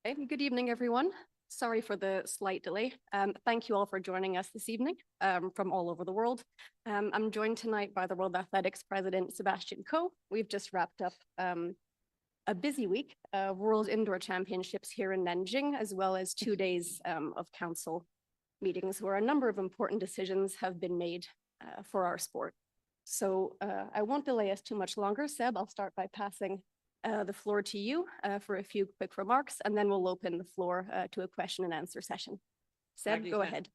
Okay, good evening, everyone. Sorry for the slight delay. Thank you all for joining us this evening from all over the world. I'm joined tonight by the World Athletics President, Sebastian Coe. We've just wrapped up a busy week, World Indoor Championships here in Nanjing, as well as 2 days of council meetings where a number of important decisions have been made for our sport. So I won't delay us too much longer. Seb, I'll start by passing the floor to you for a few quick remarks, and then we'll open the floor to a question and answer session. Seb, Maggie, go ahead.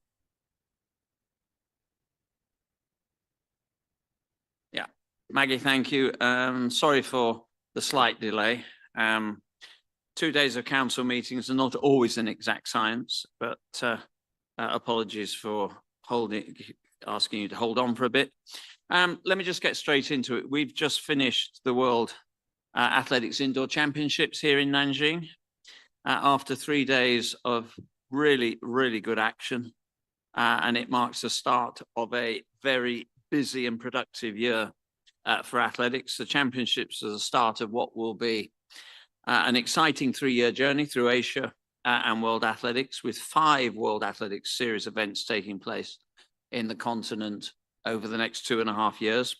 Yeah, Maggie, thank you. Sorry for the slight delay. 2 days of council meetings are not always an exact science, but apologies for asking you to hold on for a bit. Let me just get straight into it. We've just finished the World Athletics Indoor Championships here in Nanjing after 3 days of really, really good action. And it marks the start of a very busy and productive year for athletics. The championships are the start of what will be an exciting 3-year journey through Asia and World Athletics, with 5 World Athletics Series events taking place in the continent over the next 2.5 years.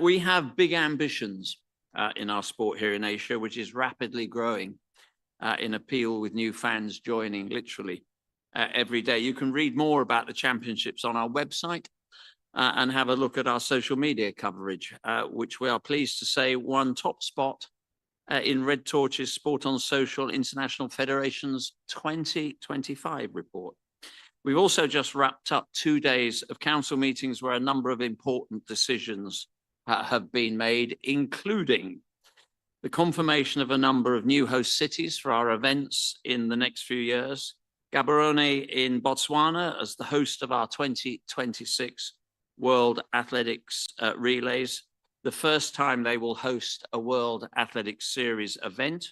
We have big ambitions in our sport here in Asia, which is rapidly growing in appeal, with new fans joining literally every day. You can read more about the championships on our website and have a look at our social media coverage, which we are pleased to say won top spot in Red Torch's Sport on Social International Federation's 2025 report. We've also just wrapped up 2 days of council meetings where a number of important decisions have been made, including the confirmation of a number of new host cities for our events in the next few years. Gaborone in Botswana as the host of our 2026 World Athletics Relays, the first time they will host a World Athletics Series event.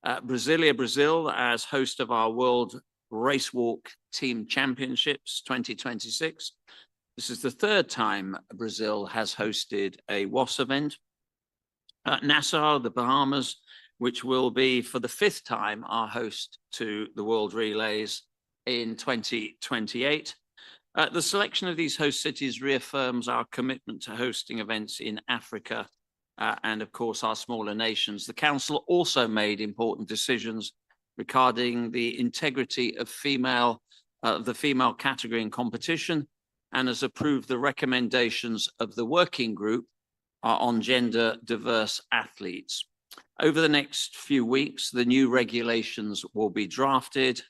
Brasilia, Brazil as host of our World Racewalk Team Championships 2026. This is the 3rd time Brazil has hosted a WAS event. Nassau, the Bahamas, which will be for the 5th time our host to the World Relays in 2028. The selection of these host cities reaffirms our commitment to hosting events in Africa and, of course, our smaller nations. The Council also made important decisions regarding the integrity of the female category in competition, and has approved the recommendations of the working group on gender diverse athletes. Over the next few weeks, the new regulations will be drafted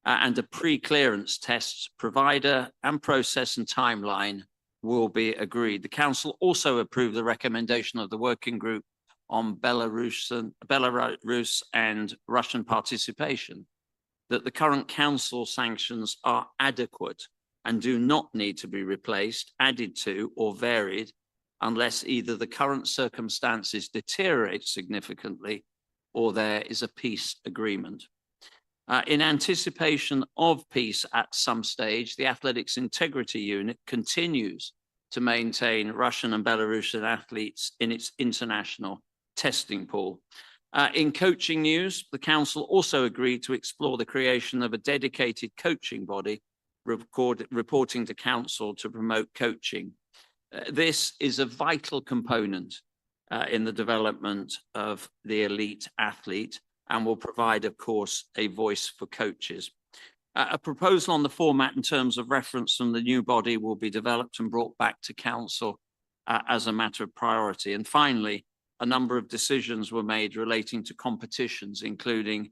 and a pre-clearance test provider and process and timeline will be agreed. The Council also approved the recommendation of the working group on Belarus and Russian participation, that the current Council sanctions are adequate and do not need to be replaced, added to, or varied unless either the current circumstances deteriorate significantly or there is a peace agreement. In anticipation of peace at some stage, the Athletics Integrity Unit continues to maintain Russian and Belarusian athletes in its international testing pool. In coaching news, the Council also agreed to explore the creation of a dedicated coaching body reporting to Council to promote coaching. This is a vital component in the development of the elite athlete and will provide, of course, a voice for coaches. A proposal on the format in terms of reference from the new body will be developed and brought back to Council as a matter of priority. And finally, a number of decisions were made relating to competitions, including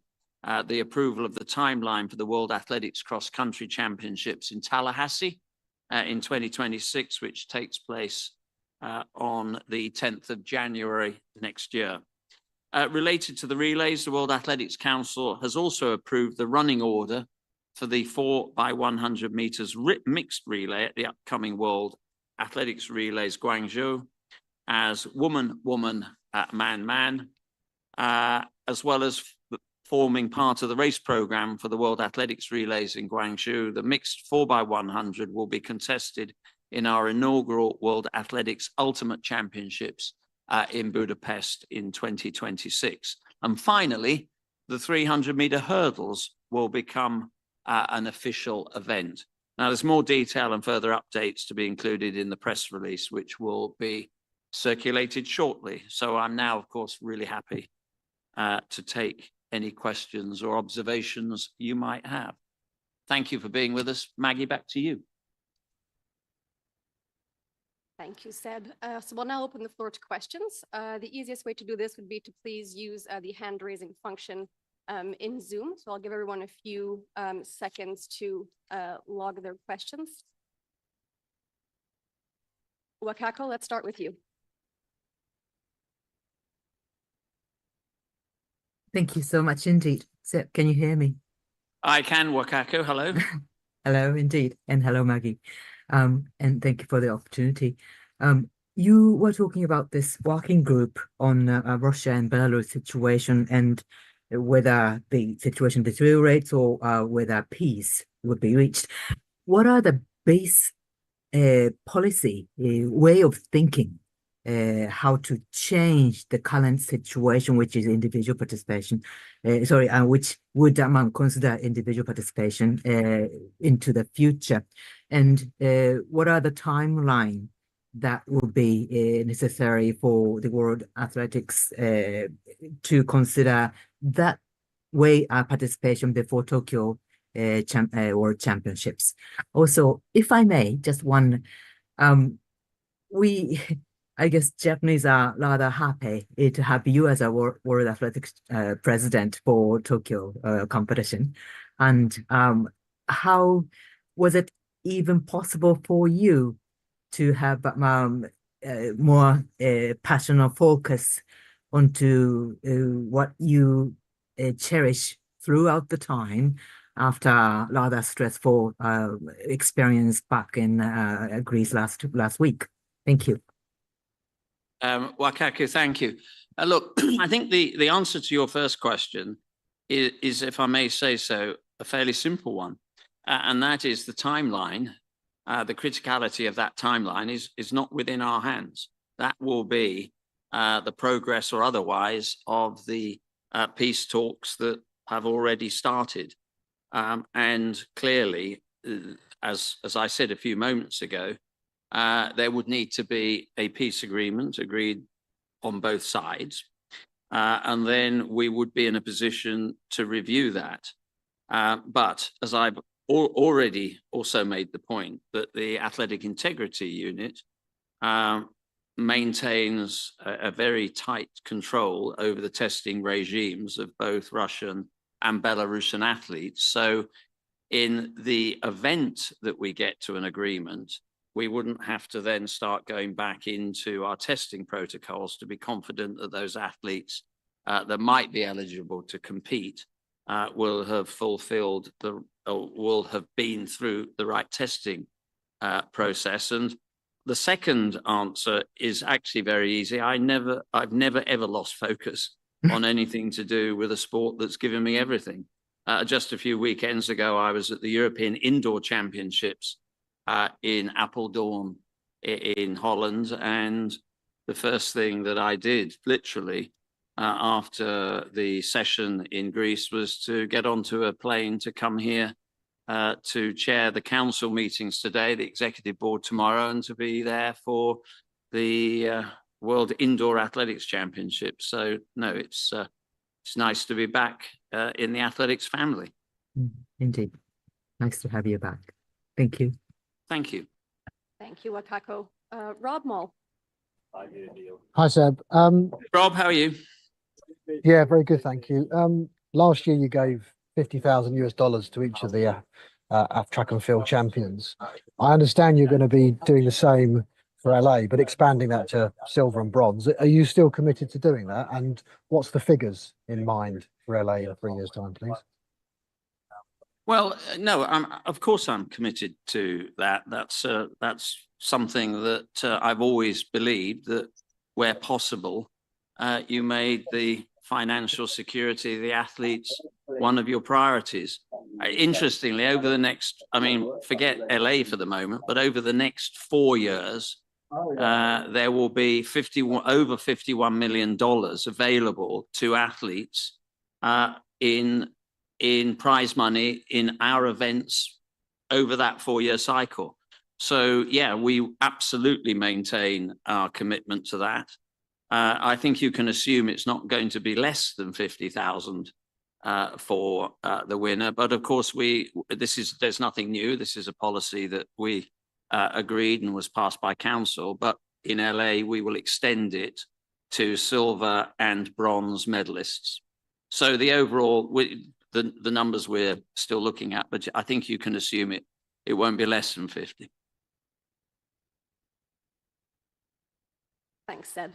the approval of the timeline for the World Athletics Cross Country Championships in Tallahassee in 2026, which takes place on the 10th of January next year. Related to the relays, the World Athletics Council has also approved the running order for the 4x100 meters mixed relay at the upcoming World Athletics Relays Guangzhou as woman-woman, man-man, as well as forming part of the race program for the World Athletics Relays in Guangzhou. The mixed 4x100 will be contested in our inaugural World Athletics Ultimate Championships in Budapest in 2026. And finally, the 300-meter hurdles will become an official event. Now, there's more detail and further updates to be included in the press release, which will be circulated shortly. So I'm now, of course, really happy to take any questions or observations you might have. Thank you for being with us. Maggie, back to you. Thank you, Seb. So we'll now open the floor to questions. The easiest way to do this would be to please use the hand raising function in Zoom. So I'll give everyone a few seconds to log their questions. Wakako, let's start with you. Thank you so much indeed. Seb, can you hear me? I can, Wakako. Hello. Hello, indeed. And hello, Maggie. And thank you for the opportunity. You were talking about this working group on Russia and Belarus situation and whether the situation deteriorates or whether peace would be reached. What are the base policy way of thinking how to change the current situation, which is individual participation, which would consider individual participation into the future? And what are the timeline that will be necessary for the World Athletics to consider that way participation before Tokyo World Championships? Also, if I may, just one, I guess Japanese are rather happy to have you as a World Athletics president for Tokyo competition. And how was it even possible for you to have more passion or focus onto what you cherish throughout the time after rather stressful experience back in Greece last week? Thank you. Wakako, thank you. Look, I think the answer to your first question is, if I may say so, a fairly simple one. And that is the timeline. The criticality of that timeline is not within our hands. That will be the progress or otherwise of the peace talks that have already started. And clearly, as I said a few moments ago, there would need to be a peace agreement agreed on both sides. And then we would be in a position to review that. But as I've already also made the point, that the Athletic Integrity Unit maintains a very tight control over the testing regimes of both Russian and Belarusian athletes. So in the event that we get to an agreement, we wouldn't have to then start going back into our testing protocols to be confident that those athletes that might be eligible to compete will have fulfilled will have been through the right testing process. And the second answer is actually very easy. I've never ever lost focus on anything to do with a sport that's given me everything. Just a few weekends ago, I was at the European Indoor Championships in Apeldoorn in Holland. And the first thing that I did, literally, after the session in Greece was to get onto a plane to come here to chair the council meetings today, the executive board tomorrow, and to be there for the World Indoor Athletics Championship. So no, it's nice to be back in the athletics family. Indeed. Nice to have you back. Thank you. Thank you. Thank you, Wakako. Rob Moll. Hi, Seb. Rob, how are you? Yeah, very good, thank you. Last year you gave $50,000 to each of the track and field champions. I understand you're going to be doing the same for LA, but expanding that to silver and bronze. Are you still committed to doing that? And what's the figures in mind for LA in 3 years' time, please? Well, no, of course I'm committed to that. That's something that I've always believed, that where possible, you made the financial security of the athletes one of your priorities. Interestingly, over the next, forget LA for the moment, but over the next 4 years, there will be over $51 million available to athletes in prize money in our events over that 4-year cycle. So yeah, we absolutely maintain our commitment to that. I think you can assume it's not going to be less than 50,000 for the winner. But of course, there's nothing new. This is a policy that we agreed and was passed by council. But in LA, we will extend it to silver and bronze medalists. So the overall, the numbers we're still looking at, but I think you can assume it won't be less than 50. Thanks, Seb.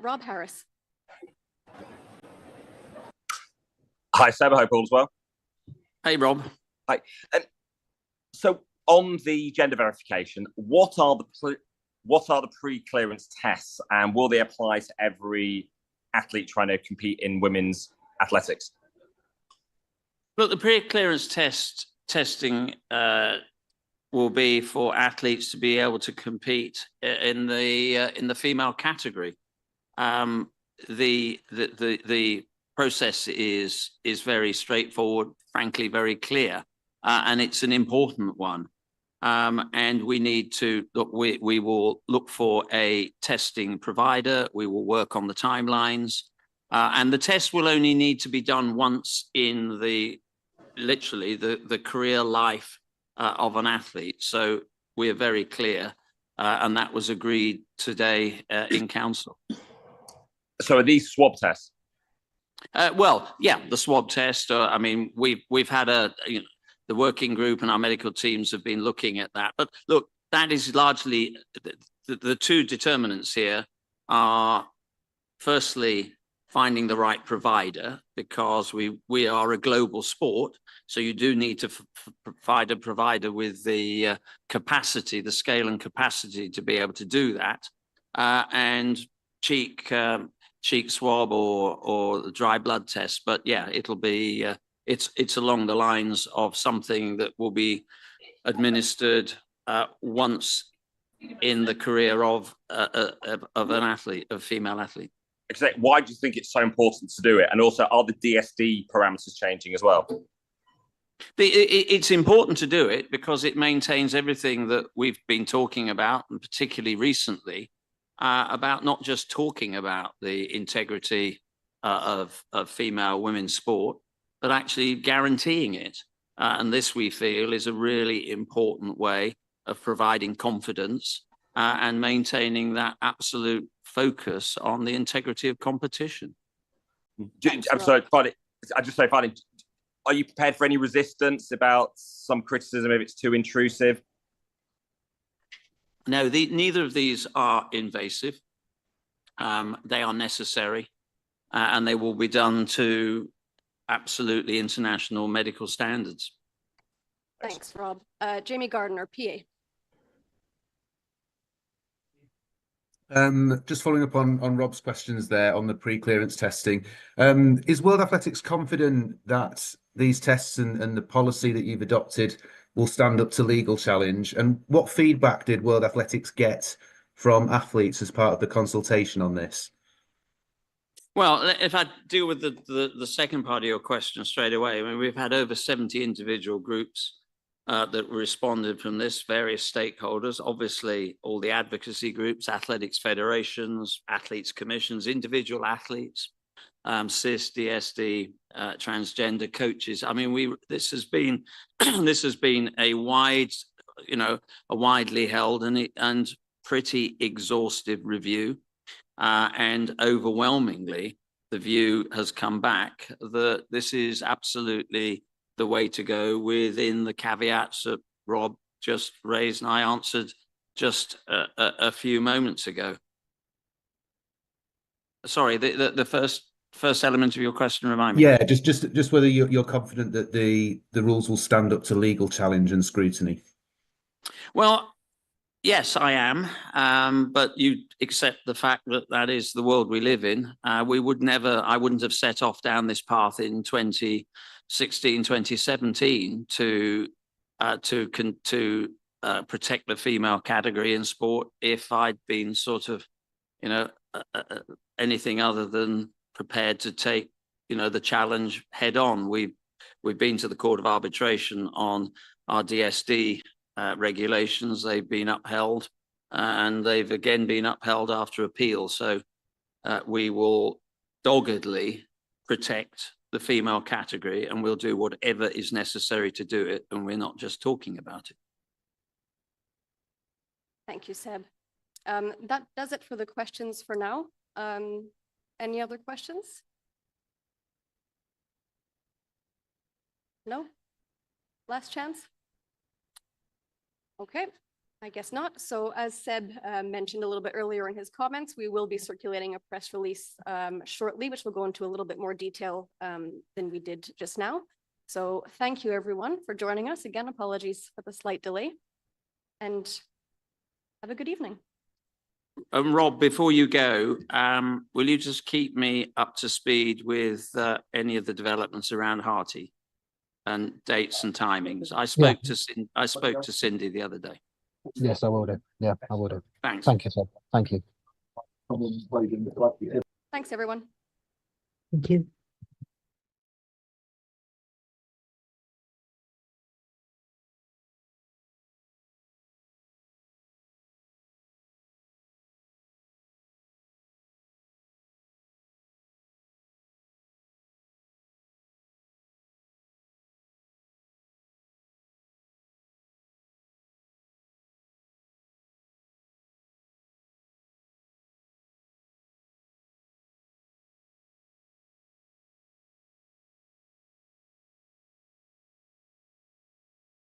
Rob Harris. Hi, Seb. I hope all's well. Hey, Rob. Hi. So on the gender verification, what are the pre-clearance tests, and will they apply to every athlete trying to compete in women's athletics? Look, the pre-clearance testing will be for athletes to be able to compete in the female category. The process is very straightforward, frankly, very clear, and it's an important one. And we need to look. We will look for a testing provider. We will work on the timelines, and the test will only need to be done once in literally the career life of an athlete. So we are very clear, and that was agreed today in council. So are these swab tests? Well, yeah, the swab test. I mean, we've had the working group and our medical teams have been looking at that. But look, that is largely the two determinants here are firstly finding the right provider, because we are a global sport. So you do need to provide a provider with the capacity, the scale and capacity to be able to do that. And cheek swab or the dry blood test. But yeah, it'll be it's along the lines of something that will be administered once in the career of an athlete, a female athlete. Why do you think it's so important to do it? And also, are the DSD parameters changing as well? It's important to do it because it maintains everything that we've been talking about, and particularly recently, about not just talking about the integrity of female women's sport, but actually guaranteeing it. And this, we feel, is a really important way of providing confidence and maintaining that absolute focus on the integrity of competition. I'm sorry, Fadi, I just say, Fadi, are you prepared for any resistance about some criticism if it's too intrusive? No, neither of these are invasive. They are necessary, and they will be done to absolutely international medical standards. Thanks, Rob. Jamie Gardner, PA. Just following up on Rob's questions there on the pre-clearance testing, is World Athletics confident that these tests and the policy that you've adopted will stand up to legal challenge? And what feedback did World Athletics get from athletes as part of the consultation on this? Well, if I deal with the second part of your question straight away, I mean, we've had over 70 individual groups that responded from this, various stakeholders, obviously all the advocacy groups, athletics federations, athletes commissions, individual athletes, CIS, DSD, transgender coaches. I mean, this has been a widely held and pretty exhaustive review, and overwhelmingly, the view has come back that this is absolutely the way to go, within the caveats that Rob just raised and I answered just a few moments ago. Sorry, the first element of your question, remind me. Yeah, just whether you're confident that the rules will stand up to legal challenge and scrutiny. Well, yes, I am. But you accept the fact that that is the world we live in. I wouldn't have set off down this path in 2016, 2017 to protect the female category in sport if I'd been sort of, anything other than prepared to take the challenge head on. We've been to the Court of Arbitration on our DSD regulations. They've been upheld, and they've again been upheld after appeal. So we will doggedly protect the female category, and we'll do whatever is necessary to do it. And we're not just talking about it. Thank you, Seb. That does it for the questions for now. Any other questions? No? Last chance? Okay, I guess not. So as Seb mentioned a little bit earlier in his comments, we will be circulating a press release shortly, which will go into a little bit more detail than we did just now. So thank you, everyone, for joining us. Again, apologies for the slight delay, and have a good evening. Rob, before you go, will you just keep me up to speed with any of the developments around Hearty and dates and timings? I spoke to Cindy the other day. Yes, I will do. Yeah, I will do. Thanks. Thank you, sir. Thank you. Thanks, everyone. Thank you.